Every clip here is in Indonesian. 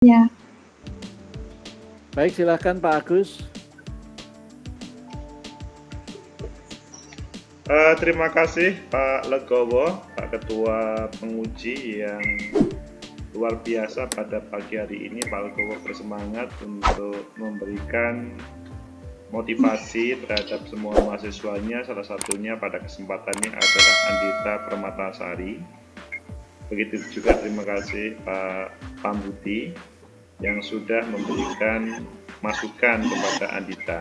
Ya, Baik, silakan Pak Agus. Terima kasih Pak Legowo, Pak Ketua Penguji yang luar biasa pada pagi hari ini. Pak Legowo bersemangat untuk memberikan motivasi terhadap semua mahasiswanya, salah satunya pada kesempatannya adalah Andita Permatasari. Begitu juga terima kasih Pak Pambudi yang sudah memberikan masukan kepada Andita.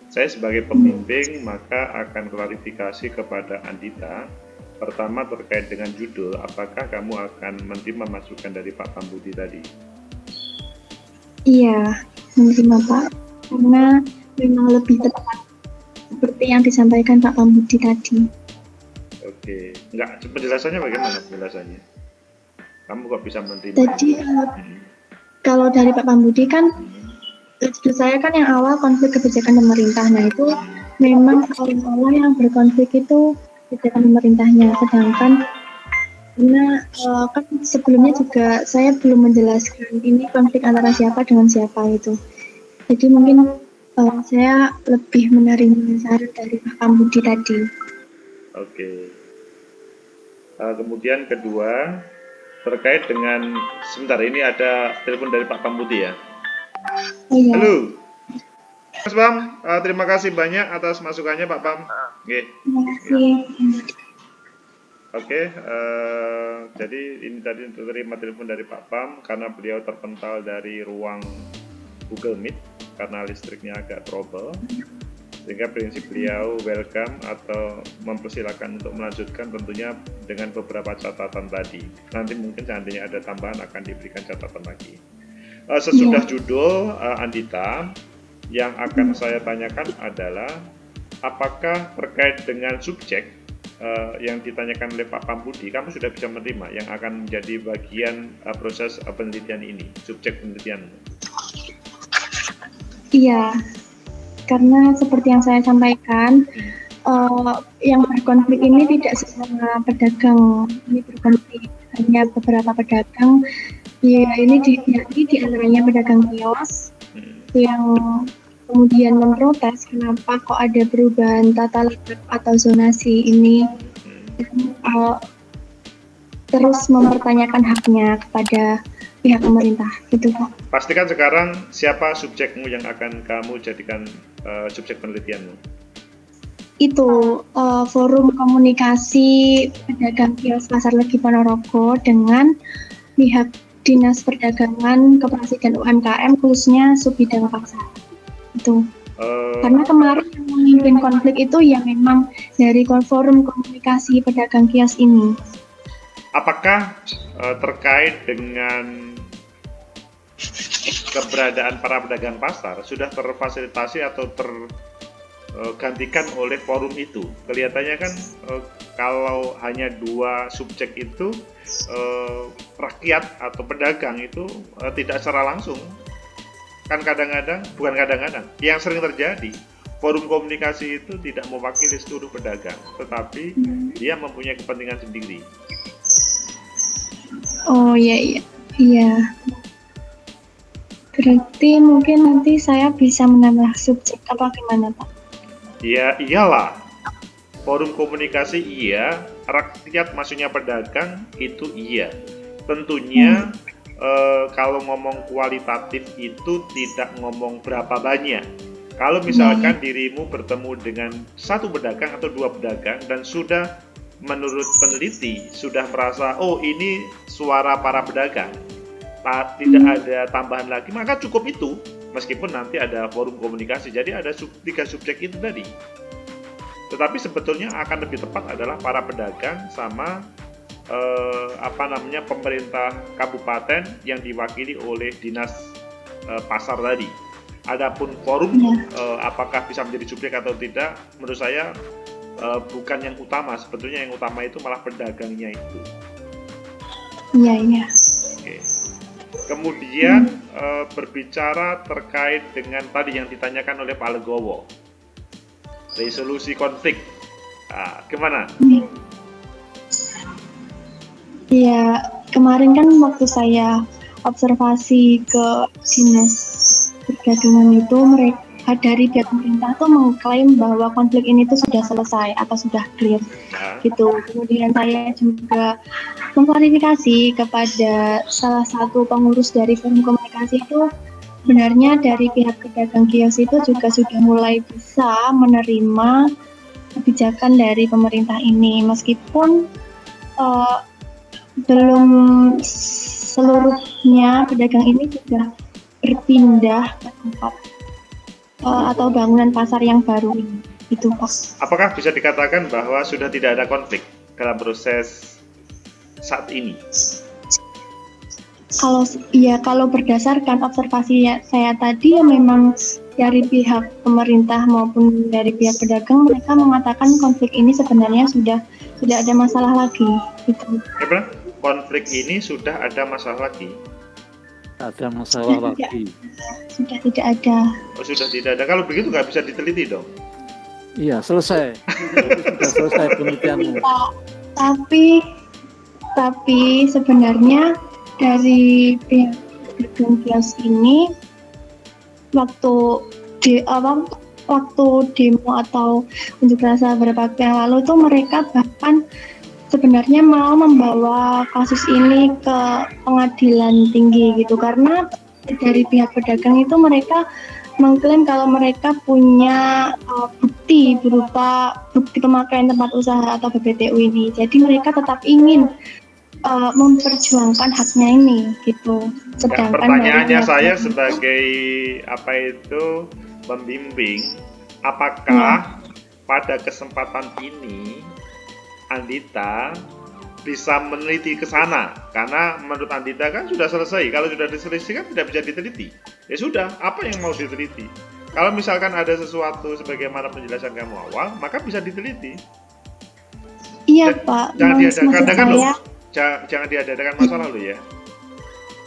Saya sebagai pembimbing maka akan klarifikasi kepada Andita. Pertama terkait dengan judul, apakah kamu akan menerima masukan dari Pak Pambudi tadi? iya, menerima Pak, karena memang lebih tepat seperti yang disampaikan Pak Pambudi tadi. Oke, enggak, penjelasannya bagaimana penjelasannya? Kamu kok bisa menerima? Jadi kalau dari Pak Pambudi kan, judul saya kan yang awal konflik kebijakan pemerintah. Nah itu memang awal-awal yang berkonflik itu kebijakan pemerintahnya. Sedangkan karena kan sebelumnya juga saya belum menjelaskan ini konflik antara siapa dengan siapa itu. Jadi mungkin saya lebih menerima saran dari Pak Pambudi tadi. Oke. Kemudian kedua, terkait dengan, sebentar ini ada telepon dari Pak Pambudi ya. Iya. Halo, Mas Pam, terima kasih banyak atas masukannya Pak Pam. Oke. Terima kasih. Oke, jadi ini tadi terima telepon dari Pak Pam karena beliau terpental dari ruang Google Meet karena listriknya agak trouble, sehingga prinsip beliau welcome atau mempersilahkan untuk melanjutkan tentunya dengan beberapa catatan tadi. Nanti mungkin seandainya ada tambahan akan diberikan catatan lagi. Sesudah judul, Andita, yang akan saya tanyakan adalah apakah terkait dengan subjek yang ditanyakan oleh Pak Pambudi, kamu sudah bisa menerima yang akan menjadi bagian proses penelitian ini, subjek penelitian? Iya, karena seperti yang saya sampaikan, yang berkonflik ini tidak semua pedagang ini berkonflik, hanya beberapa pedagang. Ya, ini di antaranya pedagang kios yang kemudian memprotes kenapa kok ada perubahan tata letak atau zonasi ini, terus mempertanyakan haknya kepada pihak pemerintah, gitu Pak. Pastikan sekarang siapa subjekmu yang akan kamu jadikan subjek penelitianmu? Itu forum komunikasi pedagang kios Pasar Legi Ponorogo dengan pihak Dinas Perdagangan, Koperasi dan UMKM, khususnya Subbidang Pasar. Itu. Karena kemarin yang memimpin konflik itu ya memang dari forum komunikasi pedagang kios ini. Apakah terkait dengan keberadaan para pedagang pasar sudah terfasilitasi atau tergantikan oleh forum itu? Kelihatannya kan kalau hanya dua subjek itu, rakyat atau pedagang itu tidak secara langsung, kan bukan kadang-kadang, yang sering terjadi, forum komunikasi itu tidak mewakili seluruh pedagang, tetapi dia mempunyai kepentingan sendiri. Oh iya. Berarti mungkin nanti saya bisa menambah subjek apa gimana Pak? Ya iyalah, forum komunikasi iya, rakyat maksudnya pedagang itu iya. Tentunya kalau ngomong kualitatif itu tidak ngomong berapa banyak. Kalau misalkan dirimu bertemu dengan satu pedagang atau dua pedagang dan sudah menurut peneliti sudah merasa oh ini suara para pedagang, tidak ada tambahan lagi, maka cukup itu. Meskipun nanti ada forum komunikasi, jadi ada tiga subjek itu tadi. Tetapi sebetulnya akan lebih tepat adalah para pedagang sama pemerintah kabupaten yang diwakili oleh dinas pasar tadi. Adapun forum apakah bisa menjadi subjek atau tidak, menurut saya bukan yang utama. Sebetulnya yang utama itu malah pedagangnya itu. Iya. Oke. Kemudian berbicara terkait dengan tadi yang ditanyakan oleh Pak Legowo, resolusi konflik, gimana? Ya, kemarin kan waktu saya observasi ke dinas perdagangan itu, mereka dari pihak pemerintah tuh mengklaim bahwa konflik ini tuh sudah selesai atau sudah clear Nah, gitu. Kemudian saya juga mengklarifikasi kepada salah satu pengurus dari forum komunikasi itu, sebenarnya dari pihak pedagang kios itu juga sudah mulai bisa menerima kebijakan dari pemerintah ini, meskipun uh, belum seluruhnya pedagang ini sudah berpindah ke tempat atau bangunan pasar yang baru ini. Itu Pak. apakah bisa dikatakan bahwa sudah tidak ada konflik dalam proses saat ini? Kalau berdasarkan observasi saya tadi, ya memang dari pihak pemerintah maupun dari pihak pedagang, mereka mengatakan konflik ini sebenarnya sudah ada masalah lagi. Gitu. Konflik ini sudah ada masalah lagi? Ada masalah lagi. Sudah tidak ada. Oh, sudah tidak ada. Kalau begitu nggak bisa diteliti dong? Iya, selesai. Sudah selesai penelitianmu. Tapi sebenarnya dari pihak pedagang kios ini waktu demo atau unjuk rasa beberapa waktu yang lalu itu mereka bahkan sebenarnya mau membawa kasus ini ke pengadilan tinggi gitu, karena dari pihak pedagang itu mereka mengklaim kalau mereka punya bukti berupa bukti pemakaian tempat usaha atau BPTU ini. Jadi mereka tetap ingin memperjuangkan haknya ini gitu. Sedangkan pertanyaannya saya sebagai pembimbing, apakah pada kesempatan ini Andita bisa meneliti ke sana? Karena menurut Andita kan sudah selesai. Kalau sudah diselesaikan tidak bisa diteliti. Ya sudah, apa yang mau diteliti? Kalau misalkan ada sesuatu sebagaimana penjelasan kamu awal, maka bisa diteliti. Iya Pak. Jangan diadakan loh. Jangan diadakan masalah lo ya.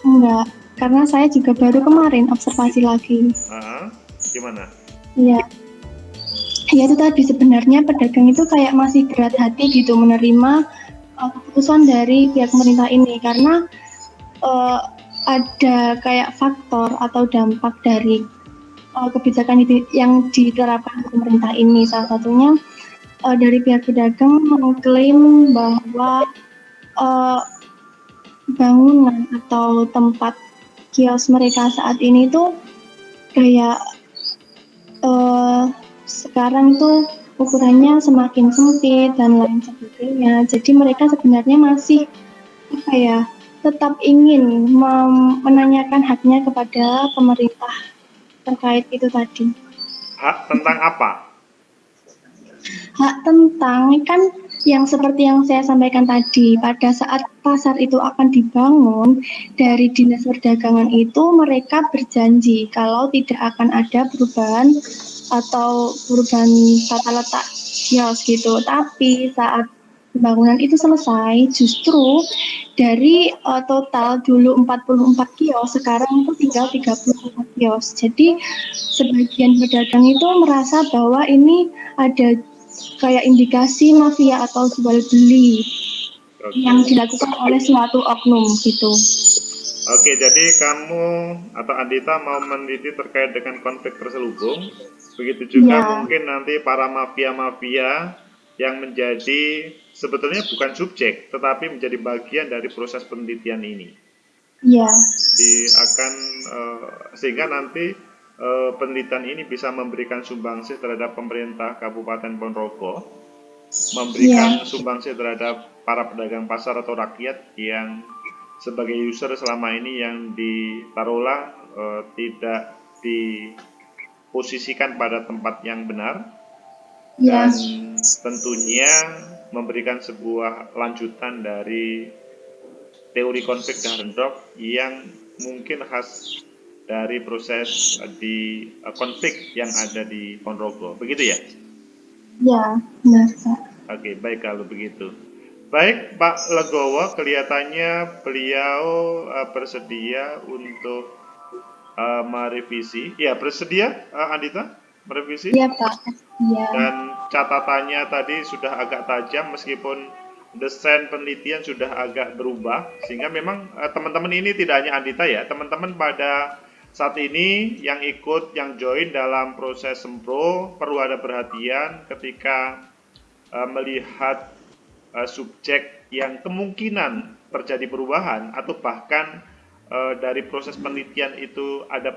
Enggak, karena saya juga baru kemarin observasi lagi. Gimana? Iya. Ya itu tadi, sebenarnya pedagang itu kayak masih berat hati gitu menerima keputusan dari pihak pemerintah ini, karena ada kayak faktor atau dampak dari kebijakan yang diterapkan pemerintah ini. Salah satunya dari pihak pedagang mengklaim bahwa bangunan atau tempat kios mereka saat ini tuh kayak sekarang tuh ukurannya semakin sempit dan lain sebagainya. Jadi mereka sebenarnya masih tetap ingin menanyakan haknya kepada pemerintah terkait itu tadi. Hak tentang apa? Hak tentang kan yang seperti yang saya sampaikan tadi, pada saat pasar itu akan dibangun, dari Dinas Perdagangan itu mereka berjanji kalau tidak akan ada perubahan tata letak kios gitu. Tapi saat pembangunan itu selesai, justru dari total dulu 44 kios, sekarang itu tinggal 34 kios. Jadi sebagian pedagang itu merasa bahwa ini ada kayak indikasi mafia atau jual beli yang dilakukan oleh suatu oknum gitu. Oke, jadi kamu atau Andita mau meneliti terkait dengan konflik terselubung, begitu juga mungkin nanti para mafia-mafia yang menjadi sebetulnya bukan subjek, tetapi menjadi bagian dari proses penelitian ini. Iya. Sehingga nanti penelitian ini bisa memberikan sumbangsih terhadap pemerintah Kabupaten Ponorogo, memberikan sumbangsih terhadap para pedagang pasar atau rakyat yang sebagai user selama ini yang ditaruhlah tidak diposisikan pada tempat yang benar, dan tentunya memberikan sebuah lanjutan dari teori konflik Dahrendorf yang mungkin khas dari proses di konflik yang ada di Ponorogo, begitu ya? Ya, benar Pak. Oke, baik kalau begitu. Baik, Pak Legowo, kelihatannya beliau bersedia untuk merevisi. Ya, bersedia, Andita, merevisi? Iya Pak. Iya. Dan catatannya tadi sudah agak tajam, meskipun desain penelitian sudah agak berubah, sehingga memang teman-teman ini tidak hanya Andita ya, teman-teman pada saat ini yang ikut, yang join dalam proses sempro perlu ada perhatian ketika melihat subjek yang kemungkinan terjadi perubahan atau bahkan dari proses penelitian itu ada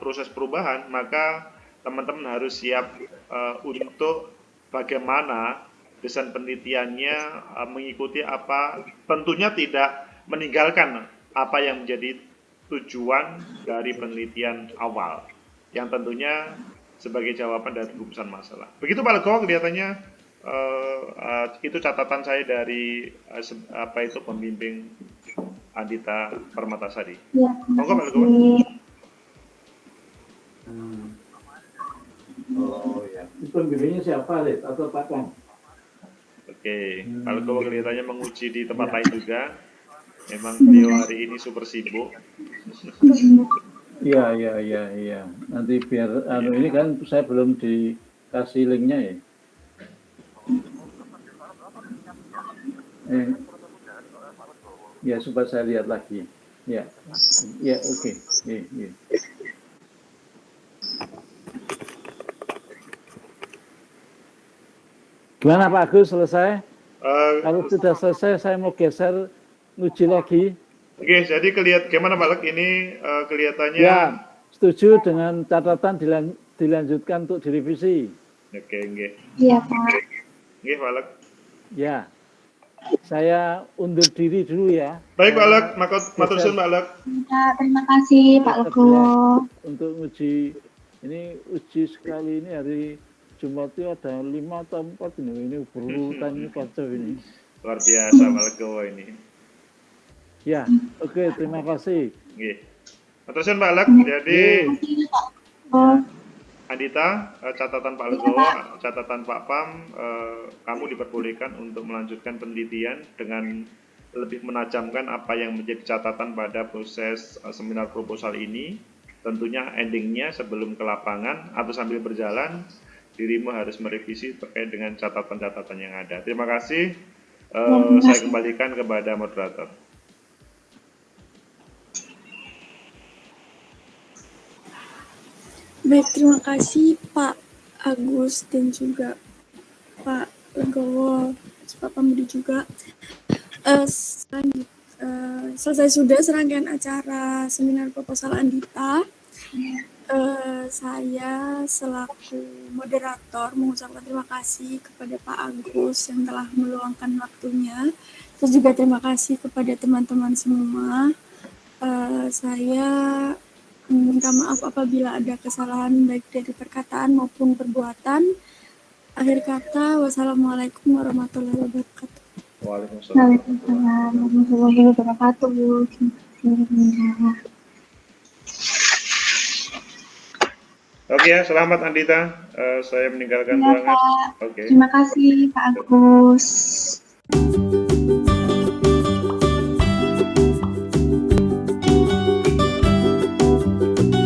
proses perubahan, maka teman-teman harus siap untuk bagaimana desain penelitiannya mengikuti apa, tentunya tidak meninggalkan apa yang menjadi tujuan dari penelitian awal, yang tentunya sebagai jawaban dari rumusan masalah. Begitu Pak Lego, kelihatannya itu catatan saya dari apa itu pembimbing Andita Permatasari. Ya, Monggo Pak Lego. Oh ya. Itu pembimbingnya siapa, Lid? Atau Pak Kong? Oke, Pak Lego kelihatannya menguji di tempat lain juga. Memang beliau hari ini super sibuk. Iya. Nanti biar ini kan saya belum dikasih linknya ya. Ya supaya saya lihat lagi. Ya, oke. Iya. Gimana Pak Agus, selesai? Kalau sudah selesai, saya mau geser nguji lagi. Oke, jadi gimana Pak Lek ini kelihatannya? Ya, setuju dengan catatan dilanjutkan untuk direvisi. Oke, nggih. Iya, Pak. Nggih, Pak Lek. Ya, saya undur diri dulu ya. Baik Pak Lek, matur suwun Pak Lek. Terima kasih Pak Legowo. Untuk uji sekali ini hari Jumat itu ada 5 atau 4 ini berurutan ini kacau ini. Luar biasa Pak Legowo ini. Ya, oke, terima kasih. Nggih. Matur suwun Pak Lek. Jadi Andita, catatan Pak Legowo, catatan Pak Pam, kamu diperbolehkan untuk melanjutkan penelitian dengan lebih menajamkan apa yang menjadi catatan pada proses seminar proposal ini. Tentunya endingnya sebelum ke lapangan atau sambil berjalan, dirimu harus merevisi terkait dengan catatan-catatan yang ada. Terima kasih. Saya kembalikan kepada moderator. Baik, terima kasih Pak Agus dan juga Pak Legowo, Pak Pambudi juga. Selesai sudah serangkaian acara seminar proposal Andita. Saya selaku moderator mengucapkan terima kasih kepada Pak Agus yang telah meluangkan waktunya. Terus juga terima kasih kepada teman-teman semua. Saya minta maaf apabila ada kesalahan baik dari perkataan maupun perbuatan. Akhir kata, wassalamualaikum warahmatullahi wabarakatuh. Waalaikumsalam warahmatullahi wabarakatuh. Oke ya, selamat Andita. Saya meninggalkan ruangan. Oke. Terima kasih Pak Agus.